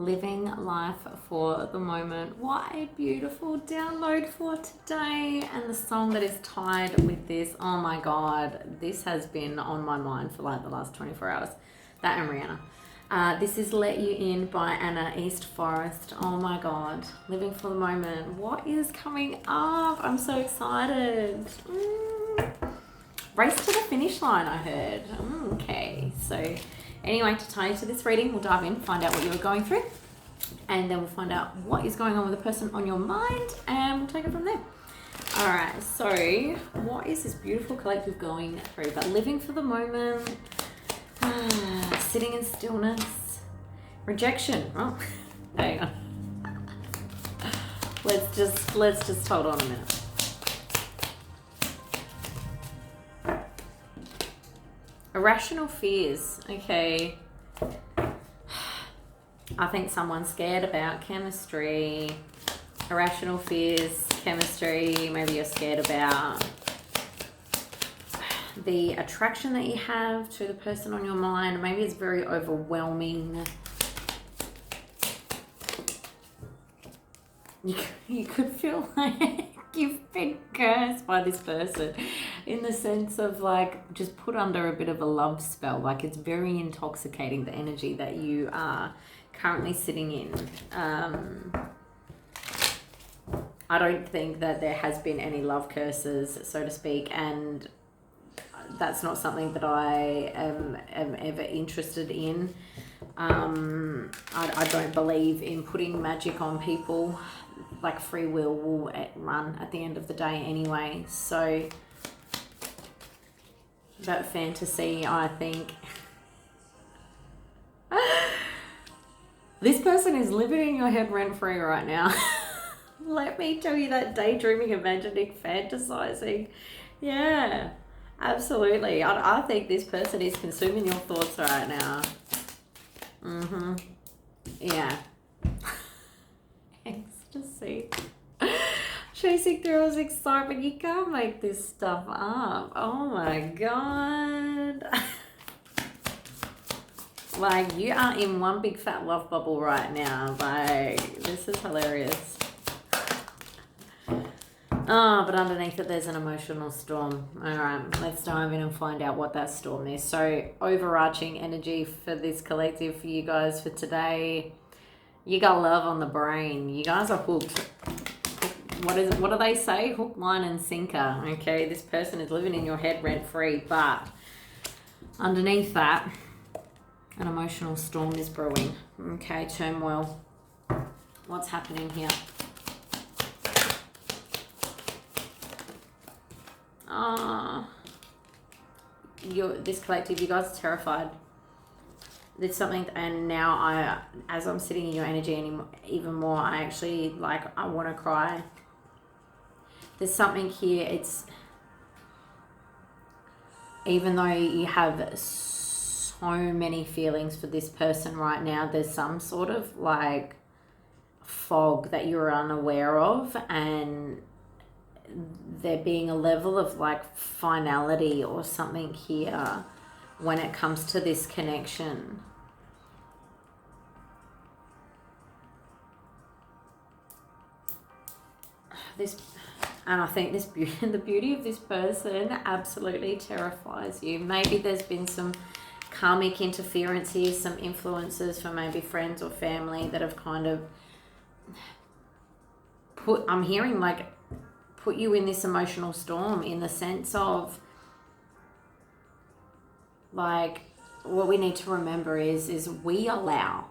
Living life for the moment. What a beautiful download for today. And the song that is tied with this, oh my God, this has been on my mind for like the last 24 hours. That and Rihanna. This is Let You In by Anna East Forest. Oh my God, living for the moment. What is coming up? I'm so excited. Race to the finish line, I heard. Okay, so anyway, to tie into this reading, we'll dive in, find out what you were going through, and then we'll find out what is going on with the person on your mind, and we'll take it from there. All right, so what is this beautiful collective going through? But living for the moment, sitting in stillness, rejection. Oh, hang on. Let's just hold on a minute. Irrational fears. Okay. I think someone's scared about chemistry. Irrational fears, chemistry. Maybe you're scared about the attraction that you have to the person on your mind. Maybe it's very overwhelming. You could feel like you've been cursed by this person in the sense of like just put under a bit of a love spell. Like it's very intoxicating, the energy that you are currently sitting in. I don't think that there has been any love curses, so to speak, and that's not something that I am ever interested in. I don't believe in putting magic on people. Like free will run at the end of the day anyway. So, but fantasy, I think. This person is living in your head rent-free right now. Let me tell you that daydreaming, imagining, fantasizing. Yeah, absolutely. I think this person is consuming your thoughts right now. Yeah. Ecstasy. Chasing thrills, excitement. You can't make this stuff up. Oh my God. Like you are in one big fat love bubble right now. Like this is hilarious. Oh, but underneath it, there's an emotional storm. All right, let's dive in and find out what that storm is. So overarching energy for this collective for you guys for today. You got love on the brain. You guys are hooked. What do they say? Hook, line, and sinker. Okay, this person is living in your head rent-free, but underneath that, an emotional storm is brewing. Okay, turmoil. What's happening here? This collective, you guys are terrified. There's something, and now as I'm sitting in your energy even more, I actually I want to cry. There's something here. It's even though you have so many feelings for this person right now, there's some sort of like fog that you're unaware of, and there being a level of like finality or something here when it comes to this connection. And I think the beauty of this person absolutely terrifies you. Maybe there's been some karmic interference here, some influences for maybe friends or family that have kind of put you in this emotional storm, in the sense of like what we need to remember is we allow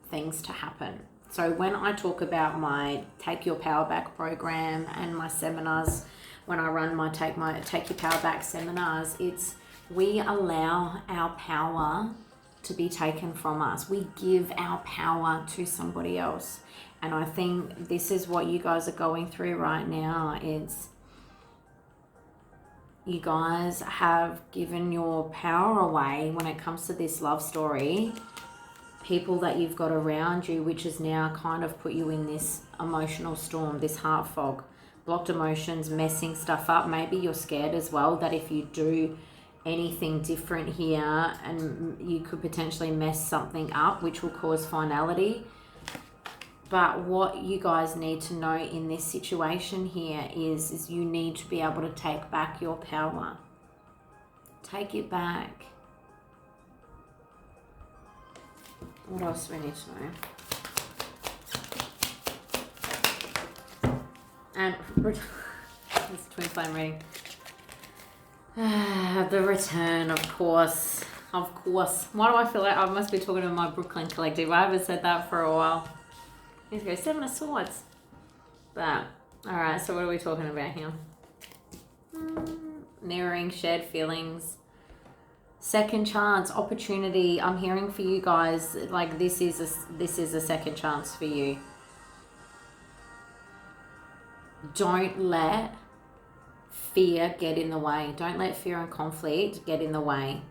things to happen. So when I talk about my Take Your Power Back program and my seminars, when I run my Take Your Power Back seminars, it's we allow our power to be taken from us. We give our power to somebody else. And I think this is what you guys are going through right now. It's you guys have given your power away when it comes to this love story. People that you've got around you, which has now kind of put you in this emotional storm, this heart fog, blocked emotions, messing stuff up. Maybe you're scared as well that if you do anything different here and you could potentially mess something up, which will cause finality. But what you guys need to know in this situation here is you need to be able to take back your power. Take it back. What else do we need to know? And it's twin flame reading. The return, of course. Of course. Why do I feel like I must be talking to my Brooklyn collective? I haven't said that for a while. Let's go 7 of Swords. But, alright, so what are we talking about here? Mirroring shared feelings. Second chance, opportunity. I'm hearing for you guys, like this is a second chance for you. Don't let fear get in the way. Don't let fear and conflict get in the way.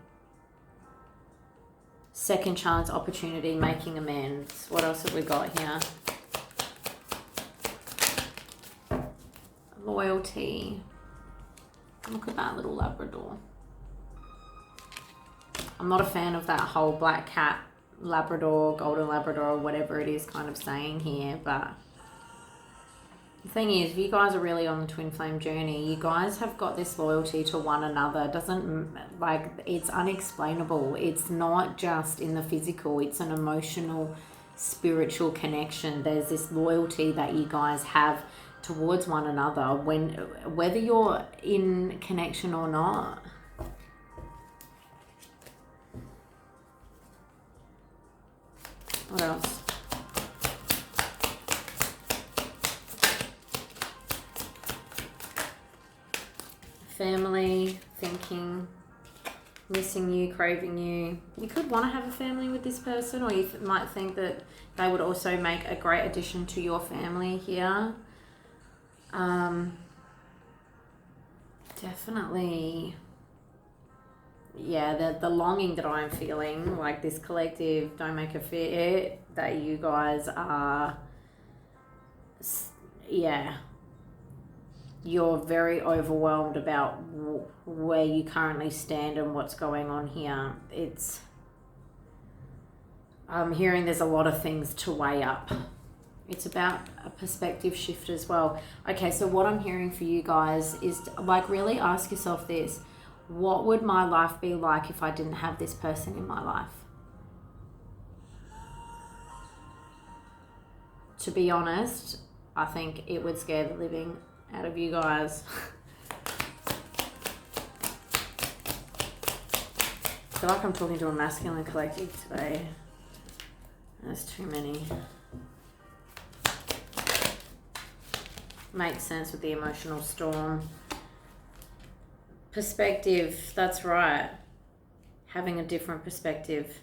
Second chance, opportunity, making amends. What else have we got here? Loyalty. Look at that little Labrador. I'm not a fan of that whole black cat, Labrador, golden Labrador, whatever it is kind of saying here, but the thing is, if you guys are really on the twin flame journey, you guys have got this loyalty to one another. It doesn't, like, it's unexplainable. It's not just in the physical, it's an emotional, spiritual connection. There's this loyalty that you guys have towards one another, whether you're in connection or not. What else? Family, thinking, missing you, craving you. You could want to have a family with this person, or you might think that they would also make a great addition to your family here. Definitely, yeah, the longing that I'm feeling, like this collective, don't make a fear that you guys are, yeah, you're very overwhelmed about where you currently stand and what's going on here. I'm hearing there's a lot of things to weigh up. It's about a perspective shift as well. Okay, so what I'm hearing for you guys is to, like, really ask yourself this. What would my life be like if I didn't have this person in my life? To be honest, I think it would scare the living out of you guys. I feel like I'm talking to a masculine collective today. There's too many. Makes sense with the emotional storm. Perspective, that's right. Having a different perspective.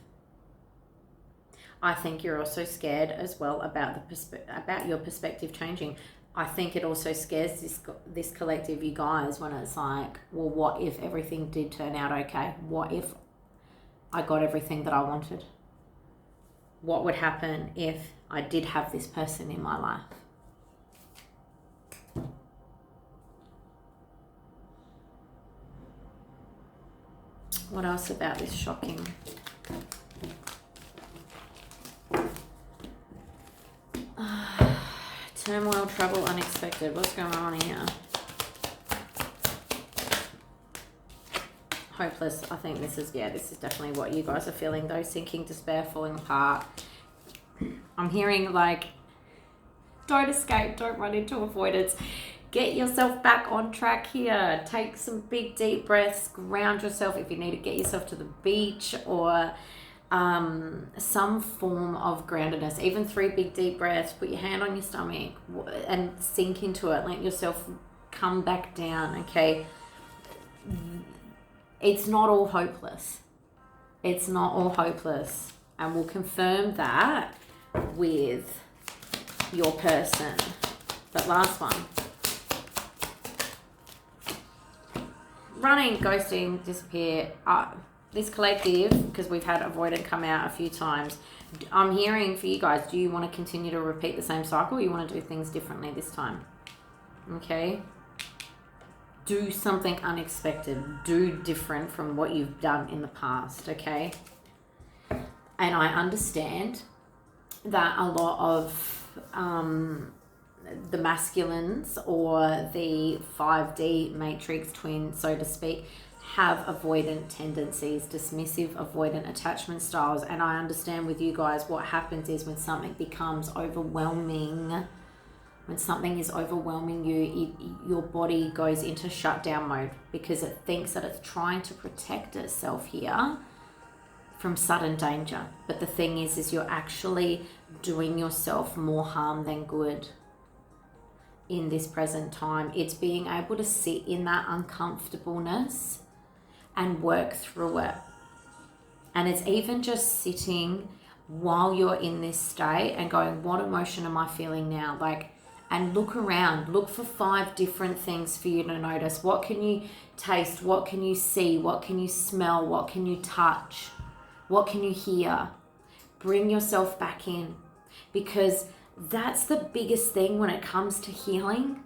I think you're also scared as well about about your perspective changing. I think it also scares this collective, you guys, when it's like, well, what if everything did turn out okay? What if I got everything that I wanted? What would happen if I did have this person in my life? What else about this shocking? Turmoil, trouble, unexpected. What's going on here? Hopeless. I think this is definitely what you guys are feeling, though. Sinking, despair, falling apart. I'm hearing, like, don't escape, don't run into avoidance. Get yourself back on track here. Take some big deep breaths, ground yourself. If you need to, get yourself to the beach or some form of groundedness. Even 3 big deep breaths. Put your hand on your stomach and sink into it. Let yourself come back down, okay? It's not all hopeless. It's not all hopeless. And we'll confirm that with your person. But last one. Running, ghosting, disappear. This collective, because we've had avoidant come out a few times, I'm hearing for you guys, do you want to continue to repeat the same cycle, or you want to do things differently this time? Okay? Do something unexpected. Do different from what you've done in the past, okay? And I understand that a lot of the masculines or the 5D matrix twin, so to speak, have avoidant tendencies, dismissive, avoidant attachment styles. And I understand with you guys, what happens is when something becomes overwhelming, when something is overwhelming you, your body goes into shutdown mode because it thinks that it's trying to protect itself here from sudden danger. But the thing is you're actually doing yourself more harm than good in this present time. It's being able to sit in that uncomfortableness and work through it. And it's even just sitting while you're in this state and going, what emotion am I feeling now? Like, and look around, look for 5 different things for you to notice. What can you taste? What can you see? What can you smell? What can you touch? What can you hear? Bring yourself back in, because that's the biggest thing when it comes to healing,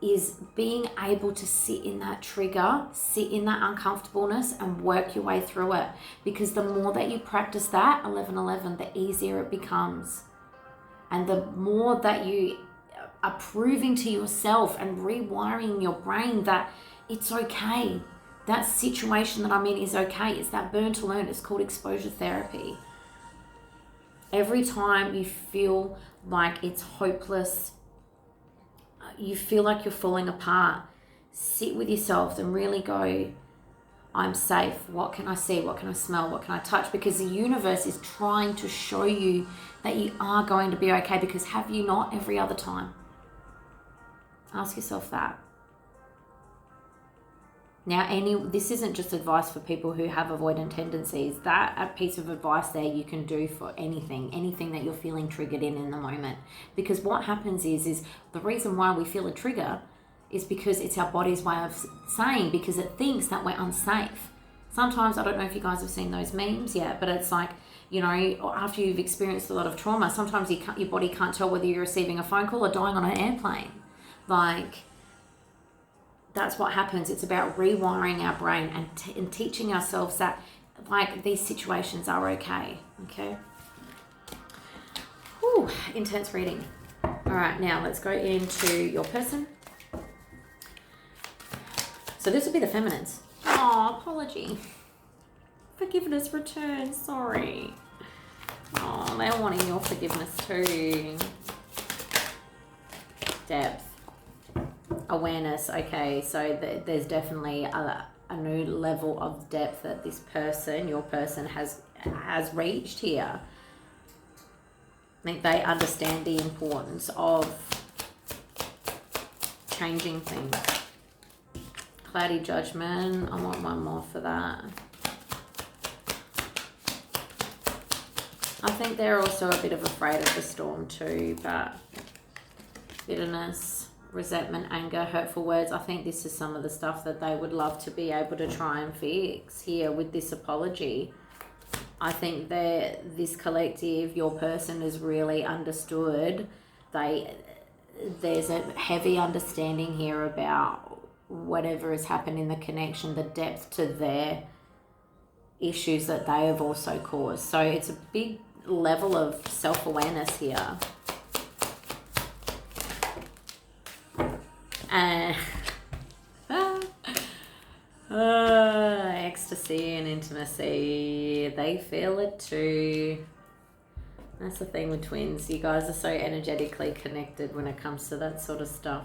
is being able to sit in that trigger, sit in that uncomfortableness and work your way through it. Because the more that you practice that 1111, the easier it becomes. And the more that you are proving to yourself and rewiring your brain that it's okay. That situation that I'm in is okay. It's that burn to learn. It's called exposure therapy. Every time you feel like it's hopeless, you feel like you're falling apart, sit with yourself and really go, I'm safe. What can I see? What can I smell? What can I touch? Because the universe is trying to show you that you are going to be okay. Because have you not every other time? Ask yourself that. Now, this isn't just advice for people who have avoidant tendencies. That a piece of advice there you can do for anything that you're feeling triggered in the moment. Because what happens is the reason why we feel a trigger is because it's our body's way of saying, because it thinks that we're unsafe. Sometimes, I don't know if you guys have seen those memes yet, but it's like, you know, after you've experienced a lot of trauma, sometimes your body can't tell whether you're receiving a phone call or dying on an airplane. Like, that's what happens. It's about rewiring our brain and teaching ourselves that, like, these situations are okay. Okay. Whew, intense reading. All right, now let's go into your person. So this will be the feminines. Oh, apology. Forgiveness return. Sorry. Oh, they're wanting your forgiveness too. Depth. Awareness. Okay, so there's definitely a new level of depth that this person, your person, has reached here. I think they understand the importance of changing things. Cloudy judgment. I want one more for that. I think they're also a bit of afraid of the storm too, but bitterness, resentment, anger, hurtful words. I think this is some of the stuff that they would love to be able to try and fix here with this apology. I think that this collective, your person, is really understood. There's a heavy understanding here about whatever has happened in the connection, the depth to their issues that they have also caused. So it's a big level of self-awareness here. Ecstasy and intimacy. They feel it too. That's the thing with twins. You guys are so energetically connected when it comes to that sort of stuff.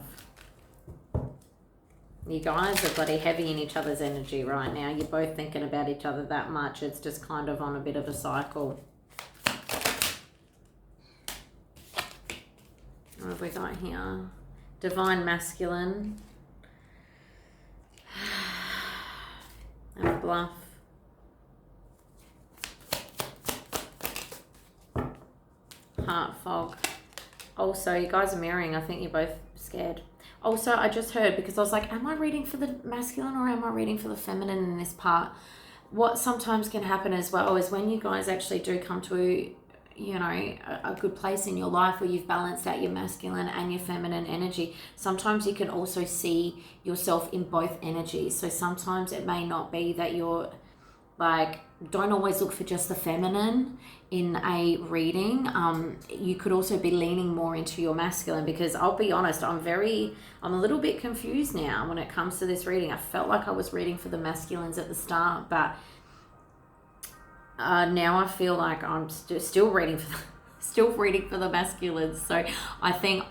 You guys are bloody heavy in each other's energy right now. You're both thinking about each other that much. It's just kind of on a bit of a cycle. What have we got here? Divine masculine. And bluff. Heart fog. Also, you guys are mirroring. I think you're both scared. Also, I just heard, because I was like, am I reading for the masculine or am I reading for the feminine in this part? What sometimes can happen as well is when you guys actually do come to, you know, a good place in your life where you've balanced out your masculine and your feminine energy, sometimes you can also see yourself in both energies. So sometimes it may not be that you're Like, don't always look for just the feminine in a reading. You could also be leaning more into your masculine, because I'll be honest, I'm a little bit confused now when it comes to this reading. I felt like I was reading for the masculines at the start, but now I feel like I'm still reading for the masculines. So I think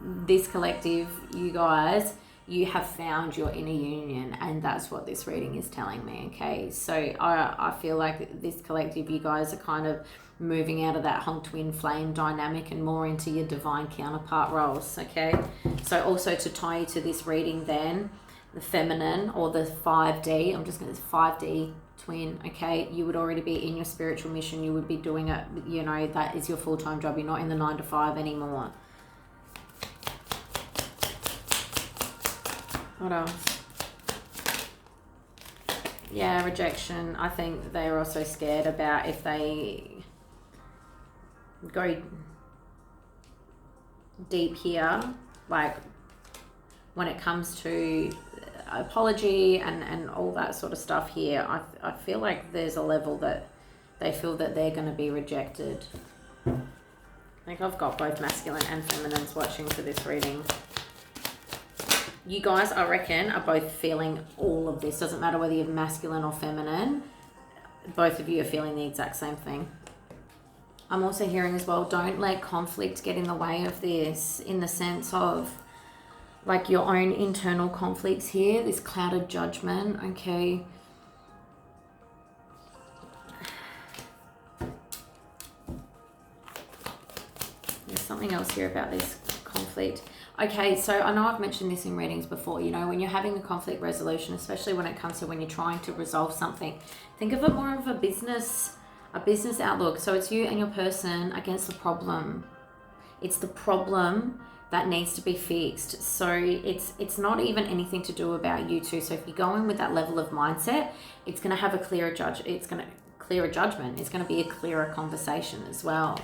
this collective, you guys, you have found your inner union, and that's what this reading is telling me. Okay, so I feel like this collective, you guys are kind of moving out of that whole twin flame dynamic and more into your divine counterpart roles. Okay, so also to tie you to this reading, then the feminine, or the 5D, I'm just going to 5D twin. Okay, you would already be in your spiritual mission. You would be doing it, you know, that is your full-time job. You're not in the 9 to 5 anymore. What else? Yeah, rejection. I think they're also scared about if they go deep here, like when it comes to apology and all that sort of stuff here. I feel like there's a level that they feel that they're going to be rejected. I think I've got both masculine and feminines watching for this reading. You guys, I reckon, are both feeling all of this. Doesn't matter whether you're masculine or feminine. Both of you are feeling the exact same thing. I'm also hearing as well, don't let conflict get in the way of this, in the sense of like your own internal conflicts here, this clouded judgment, okay? There's something else here about this conflict. Okay, so I know I've mentioned this in readings before, you know, when you're having a conflict resolution, especially when it comes to when you're trying to resolve something, think of it more of a business outlook. So it's you and your person against the problem. It's the problem that needs to be fixed. So it's not even anything to do about you two. So if you go in with that level of mindset, it's going to have a clearer judgment. It's going to be a clearer conversation as well.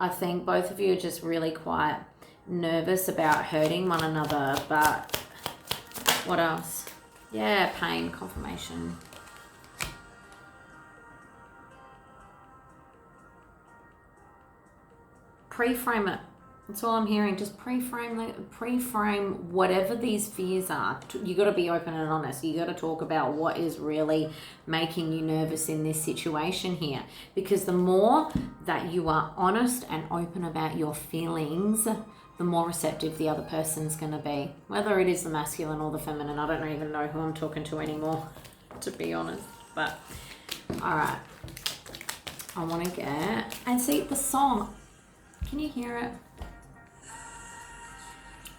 I think both of you are just really quite nervous about hurting one another, but what else? Yeah, pain, confirmation. Pre-frame it. That's all I'm hearing. Just pre-frame whatever these fears are. You got to be open and honest. You got to talk about what is really making you nervous in this situation here. Because the more that you are honest and open about your feelings, the more receptive the other person's going to be. Whether it is the masculine or the feminine, I don't even know who I'm talking to anymore, to be honest. But, all right. I want to get... And see, the song... Can you hear it?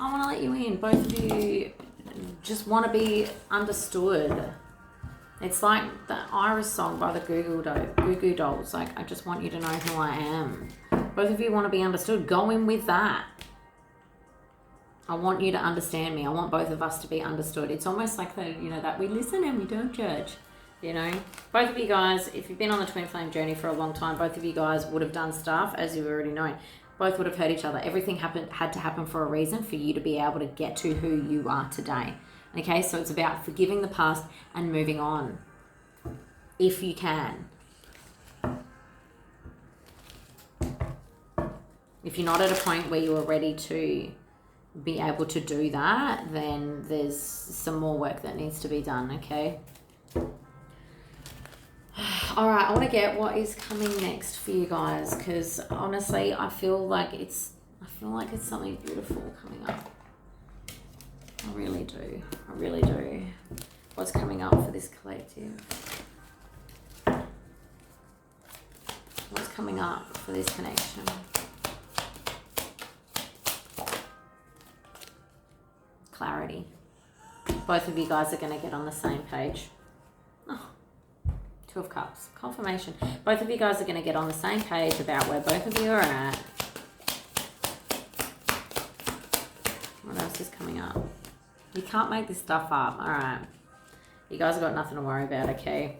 I want to let you in. Both of you just want to be understood. It's like the Iris song by the Goo Goo Dolls. Like, I just want you to know who I am. Both of you want to be understood. Go in with that. I want you to understand me. I want both of us to be understood. It's almost like that we listen and we don't judge. You know, both of you guys, if you've been on the twin flame journey for a long time, both of you guys would have done stuff, as you've already known. Both would have hurt each other. Everything had to happen for a reason for you to be able to get to who you are today. Okay, so it's about forgiving the past and moving on, if you can. If you're not at a point where you are ready to be able to do that, then there's some more work that needs to be done, okay? All right, I want to get what is coming next for you guys, because honestly, I feel like it's something beautiful coming up. I really do. What's coming up for this collective? What's coming up for this connection? Clarity. Both of you guys are going to get on the same page. Oh. 2 of Cups. Confirmation. Both of you guys are going to get on the same page about where both of you are at. What else is coming up? You can't make this stuff up. All right. You guys have got nothing to worry about, okay?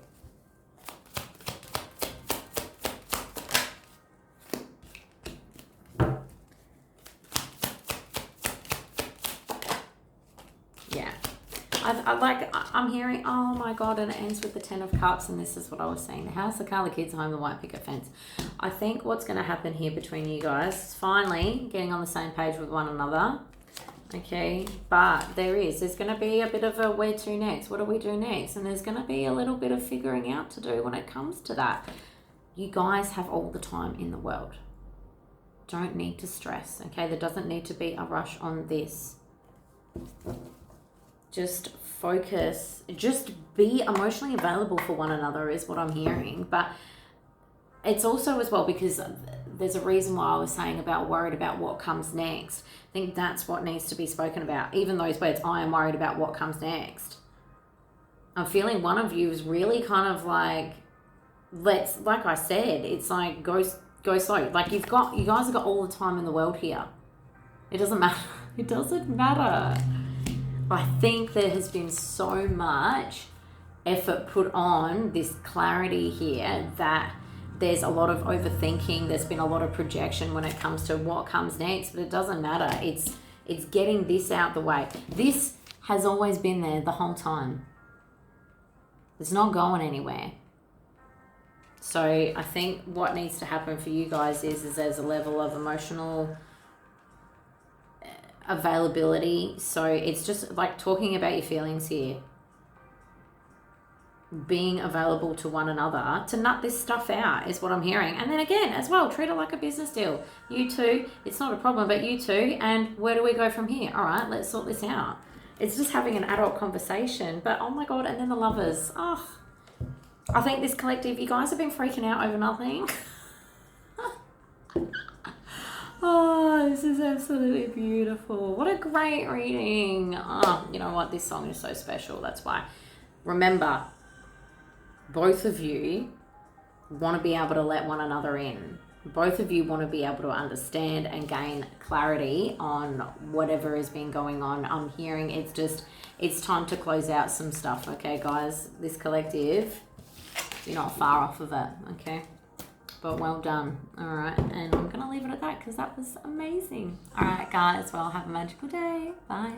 I'm hearing, oh my God, and it ends with the 10 of Cups, and this is what I was saying. The house, the car, the kids, home, the white picket fence. I think what's going to happen here between you guys is finally getting on the same page with one another. Okay, but there's going to be a bit of a where to next? What do we do next? And there's going to be a little bit of figuring out to do when it comes to that. You guys have all the time in the world. Don't need to stress, okay? There doesn't need to be a rush on this. Just focus. Just be emotionally available for one another is what I'm hearing. But it's also as well because there's a reason why I was saying about worried about what comes next. I think that's what needs to be spoken about. Even those words, I am worried about what comes next. I'm feeling one of you is really kind of like, like I said, it's like go slow. Like you guys have got all the time in the world here. It doesn't matter. It doesn't matter. I think there has been so much effort put on this clarity here that there's a lot of overthinking. There's been a lot of projection when it comes to what comes next, but it doesn't matter. It's getting this out the way. This has always been there the whole time. It's not going anywhere. So I think what needs to happen for you guys is there's a level of emotional availability. So it's just like talking about your feelings here. Being available to one another to nut this stuff out is what I'm hearing. And then again, as well, treat it like a business deal. You two, it's not a problem, but you two, and where do we go from here? All right, let's sort this out. It's just having an adult conversation, but oh my God, and then the lovers. Oh, I think this collective, you guys have been freaking out over nothing. Oh, this is absolutely beautiful. What a great reading. Oh, you know what? This song is so special. That's why. Remember, both of you want to be able to let one another in. Both of you want to be able to understand and gain clarity on whatever has been going on. I'm hearing it's time to close out some stuff, okay, guys? This collective, you're not far off of it, okay? But well done. All right, and I'm going to leave it at that because that was amazing. All right, guys, well, have a magical day. Bye.